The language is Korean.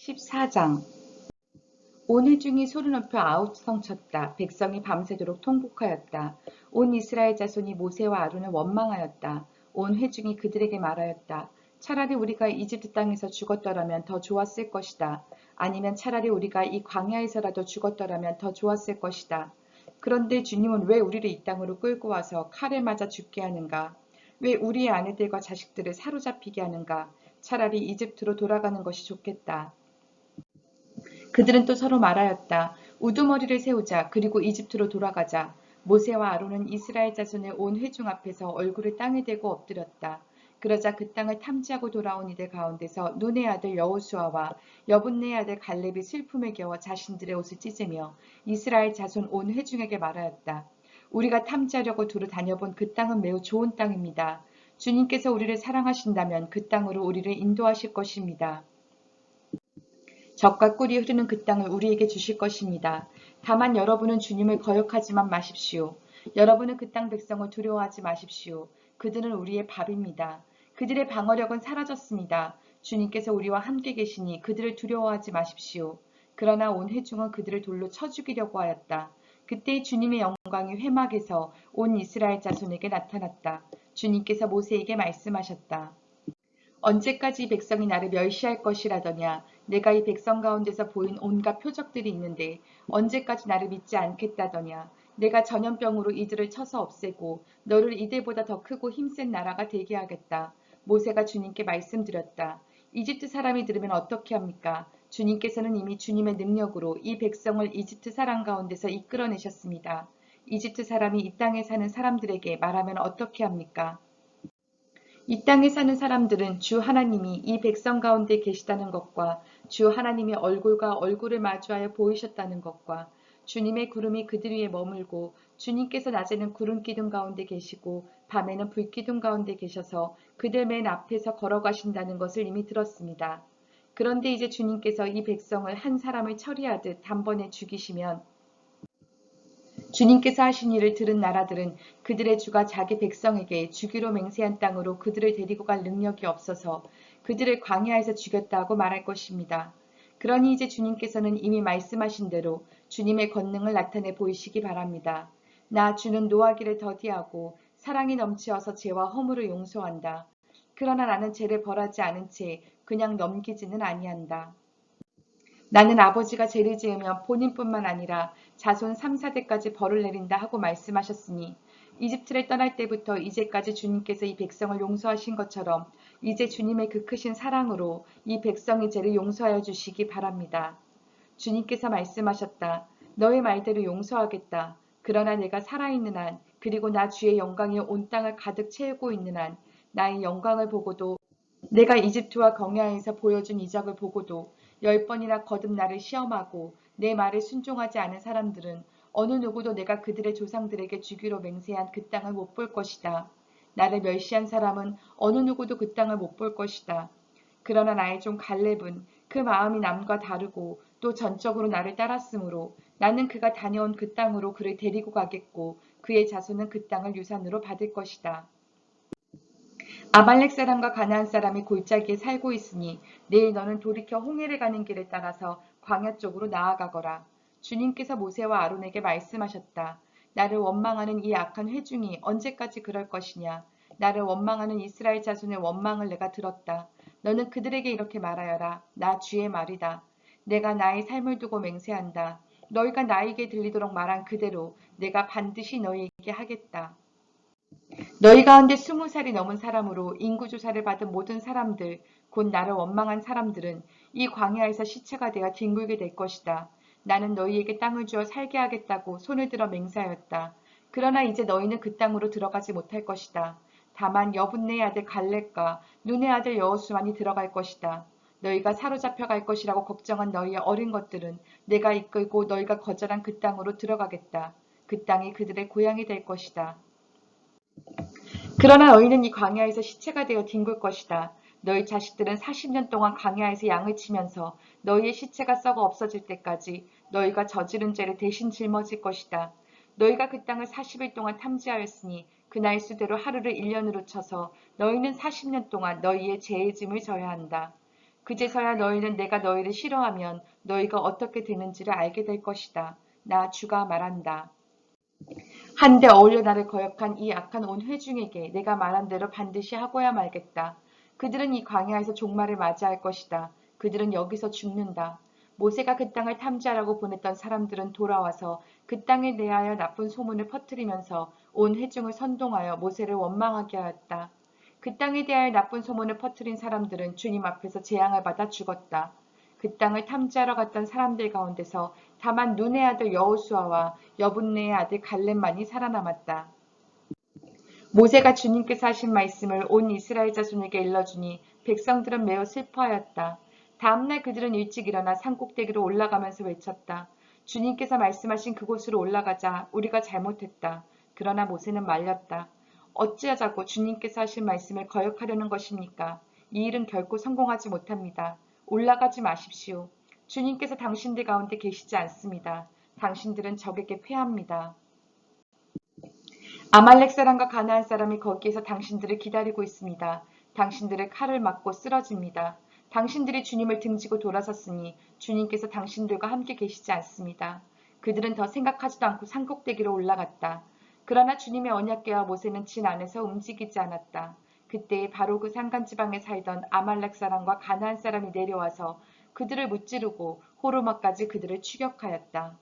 14장 온 회중이 소리 높여 아우성쳤다. 백성이 밤새도록 통곡하였다. 온 이스라엘 자손이 모세와 아론을 원망하였다. 온 회중이 그들에게 말하였다. 차라리 우리가 이집트 땅에서 죽었더라면 더 좋았을 것이다. 아니면 차라리 우리가 이 광야에서라도 죽었더라면 더 좋았을 것이다. 그런데 주님은 왜 우리를 이 땅으로 끌고 와서 칼을 맞아 죽게 하는가? 왜 우리의 아내들과 자식들을 사로잡히게 하는가? 차라리 이집트로 돌아가는 것이 좋겠다. 그들은 또 서로 말하였다. 우두머리를 세우자. 그리고 이집트로 돌아가자. 모세와 아론은 이스라엘 자손의 온 회중 앞에서 얼굴을 땅에 대고 엎드렸다. 그러자 그 땅을 탐지하고 돌아온 이들 가운데서 눈의 아들 여호수아와 여분네의 아들 갈렙이 슬픔에 겨워 자신들의 옷을 찢으며 이스라엘 자손 온 회중에게 말하였다. 우리가 탐지하려고 두루 다녀본 그 땅은 매우 좋은 땅입니다. 주님께서 우리를 사랑하신다면 그 땅으로 우리를 인도하실 것입니다. 젖과 꿀이 흐르는 그 땅을 우리에게 주실 것입니다. 다만 여러분은 주님을 거역하지만 마십시오. 여러분은 그 땅 백성을 두려워하지 마십시오. 그들은 우리의 밥입니다. 그들의 방어력은 사라졌습니다. 주님께서 우리와 함께 계시니 그들을 두려워하지 마십시오. 그러나 온 회중은 그들을 돌로 쳐 죽이려고 하였다. 그때 주님의 영광이 회막에서 온 이스라엘 자손에게 나타났다. 주님께서 모세에게 말씀하셨다. 언제까지 이 백성이 나를 멸시할 것이라더냐. 내가 이 백성 가운데서 보인 온갖 표적들이 있는데 언제까지 나를 믿지 않겠다더냐. 내가 전염병으로 이들을 쳐서 없애고 너를 이들보다 더 크고 힘센 나라가 되게 하겠다. 모세가 주님께 말씀드렸다. 이집트 사람이 들으면 어떻게 합니까? 주님께서는 이미 주님의 능력으로 이 백성을 이집트 사람 가운데서 이끌어내셨습니다. 이집트 사람이 이 땅에 사는 사람들에게 말하면 어떻게 합니까? 이 땅에 사는 사람들은 주 하나님이 이 백성 가운데 계시다는 것과 주 하나님이 얼굴과 얼굴을 마주하여 보이셨다는 것과 주님의 구름이 그들 위에 머물고 주님께서 낮에는 구름 기둥 가운데 계시고 밤에는 불 기둥 가운데 계셔서 그들 맨 앞에서 걸어가신다는 것을 이미 들었습니다. 그런데 이제 주님께서 이 백성을 한 사람을 처리하듯 단번에 죽이시면 주님께서 하신 일을 들은 나라들은 그들의 주가 자기 백성에게 주기로 맹세한 땅으로 그들을 데리고 갈 능력이 없어서 그들을 광야에서 죽였다고 말할 것입니다. 그러니 이제 주님께서는 이미 말씀하신 대로 주님의 권능을 나타내 보이시기 바랍니다. 나 주는 노하기를 더디하고 사랑이 넘치어서 죄와 허물을 용서한다. 그러나 나는 죄를 벌하지 않은 채 그냥 넘기지는 아니한다. 나는 아버지가 죄를 지으면 본인뿐만 아니라 자손 3, 4대까지 벌을 내린다 하고 말씀하셨으니 이집트를 떠날 때부터 이제까지 주님께서 이 백성을 용서하신 것처럼 이제 주님의 그 크신 사랑으로 이 백성의 죄를 용서하여 주시기 바랍니다. 주님께서 말씀하셨다. 너의 말대로 용서하겠다. 그러나 내가 살아있는 한 그리고 나 주의 영광이 온 땅을 가득 채우고 있는 한 나의 영광을 보고도 내가 이집트와 광야에서 보여준 이적을 보고도 10번이나 거듭 나를 시험하고 내 말에 순종하지 않은 사람들은 어느 누구도 내가 그들의 조상들에게 주기로 맹세한 그 땅을 못 볼 것이다. 나를 멸시한 사람은 어느 누구도 그 땅을 못 볼 것이다. 그러나 나의 종 갈렙은 그 마음이 남과 다르고 또 전적으로 나를 따랐으므로 나는 그가 다녀온 그 땅으로 그를 데리고 가겠고 그의 자손은 그 땅을 유산으로 받을 것이다. 아말렉 사람과 가나안 사람이 골짜기에 살고 있으니 내일 너는 돌이켜 홍해를 가는 길을 따라서 광야 쪽으로 나아가거라. 주님께서 모세와 아론에게 말씀하셨다. 나를 원망하는 이 악한 회중이 언제까지 그럴 것이냐. 나를 원망하는 이스라엘 자손의 원망을 내가 들었다. 너는 그들에게 이렇게 말하여라. 나 주의 말이다. 내가 나의 삶을 두고 맹세한다. 너희가 나에게 들리도록 말한 그대로 내가 반드시 너희에게 하겠다. 너희 가운데 20살이 넘은 사람으로 인구조사를 받은 모든 사람들, 곧 나를 원망한 사람들은 이 광야에서 시체가 되어 뒹굴게 될 것이다. 나는 너희에게 땅을 주어 살게 하겠다고 손을 들어 맹세하였다. 그러나 이제 너희는 그 땅으로 들어가지 못할 것이다. 다만 여분네의 아들 갈렙과 눈의 아들 여호수만이 들어갈 것이다. 너희가 사로잡혀 갈 것이라고 걱정한 너희의 어린 것들은 내가 이끌고 너희가 거절한 그 땅으로 들어가겠다. 그 땅이 그들의 고향이 될 것이다. 그러나 너희는 이 광야에서 시체가 되어 뒹굴 것이다. 너희 자식들은 40년 동안 광야에서 양을 치면서 너희의 시체가 썩어 없어질 때까지 너희가 저지른 죄를 대신 짊어질 것이다. 너희가 그 땅을 40일 동안 탐지하였으니 그 날수대로 하루를 1년으로 쳐서 너희는 40년 동안 너희의 죄의 짐을 져야 한다. 그제서야 너희는 내가 너희를 싫어하면 너희가 어떻게 되는지를 알게 될 것이다. 나 주가 말한다. 한데 어울려 나를 거역한 이 악한 온 회중에게 내가 말한 대로 반드시 하고야 말겠다. 그들은 이 광야에서 종말을 맞이할 것이다. 그들은 여기서 죽는다. 모세가 그 땅을 탐지하라고 보냈던 사람들은 돌아와서 그 땅에 대하여 나쁜 소문을 퍼뜨리면서 온 회중을 선동하여 모세를 원망하게 하였다. 그 땅에 대하여 나쁜 소문을 퍼뜨린 사람들은 주님 앞에서 재앙을 받아 죽었다. 그 땅을 탐지하러 갔던 사람들 가운데서 다만 눈의 아들 여호수아와 여분네의 아들 갈렙만이 살아남았다. 모세가 주님께서 하신 말씀을 온 이스라엘 자손에게 일러주니 백성들은 매우 슬퍼하였다. 다음날 그들은 일찍 일어나 산꼭대기로 올라가면서 외쳤다. 주님께서 말씀하신 그곳으로 올라가자. 우리가 잘못했다. 그러나 모세는 말렸다. 어찌하자고 주님께서 하신 말씀을 거역하려는 것입니까? 이 일은 결코 성공하지 못합니다. 올라가지 마십시오. 주님께서 당신들 가운데 계시지 않습니다. 당신들은 적에게 패합니다. 아말렉 사람과 가나안 사람이 거기에서 당신들을 기다리고 있습니다. 당신들을 칼을 맞고 쓰러집니다. 당신들이 주님을 등지고 돌아섰으니 주님께서 당신들과 함께 계시지 않습니다. 그들은 더 생각하지도 않고 산꼭대기로 올라갔다. 그러나 주님의 언약궤와 모세는 진 안에서 움직이지 않았다. 그때 바로 그 산간지방에 살던 아말렉 사람과 가나안 사람이 내려와서 그들을 무찌르고 호르마까지 그들을 추격하였다.